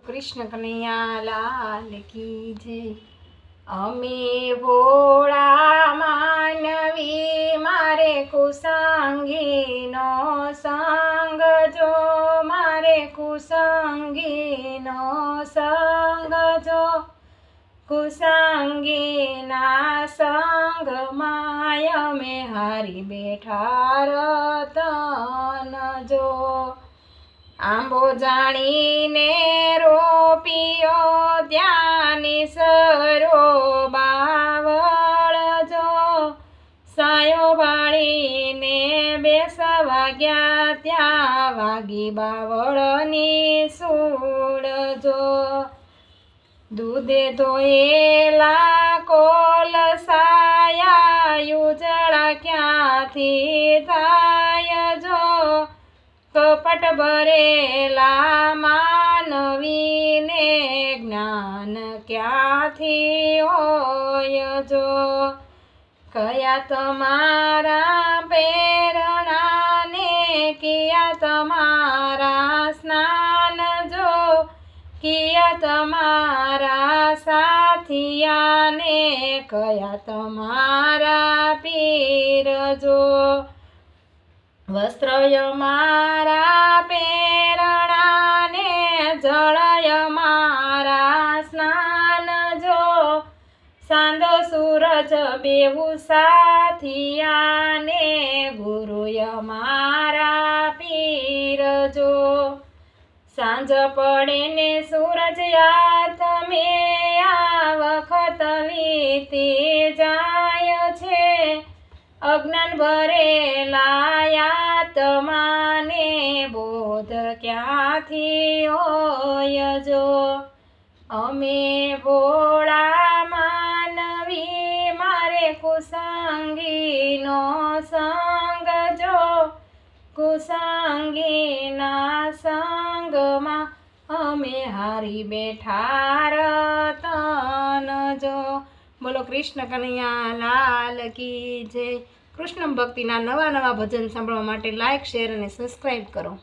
कृष्ण कन्हैया लाल की जय। अमे भोळा मानवी मारे कुसंगी नो संग जो, मारे कुसंगी नो संग जो, कुसंगी ना संग माय में हारी बैठा रतन जो। आंबो जाणीने रोपियो त्यानी सरो बावळ जो, सायो बाळीने बेसवा ग्या त्या वागी बावळनी सूळ जो। दूधे धोયેલા કોલસાયા ઉજળા ક્યાંથી થાય જો, કપટ ભરેલા માનવીને જ્ઞાન ક્યાંથી હોય જો। કયા તમારા પ્રેરણાને કિયા તમારા સ્નાન જો, किया तमारा साथिया ने कया तमारा पीर जो। वस्त्रय मारा प्रेरणा ने जलय मारा स्नान जो, सांदो सूरज बेहू साथिया ने गुरुय मारा पीर जो। सांज पड़े ने सूरज याद में आ वखत वीती जाय छे। अज्ञान भरेला आत्माने बोध क्यांथी होय जो। अमे भोळा मानवी मारे कुसंगी नो संग जो, कुसंगी ना संग मा अमे हारी बैठा रतन जो। बोलो कृष्ण कन्हैया लाल की जय। कृष्ण भक्तिना नवा नवा भजन सांभळवा माटे लाइक शेर अने सब्सक्राइब करो।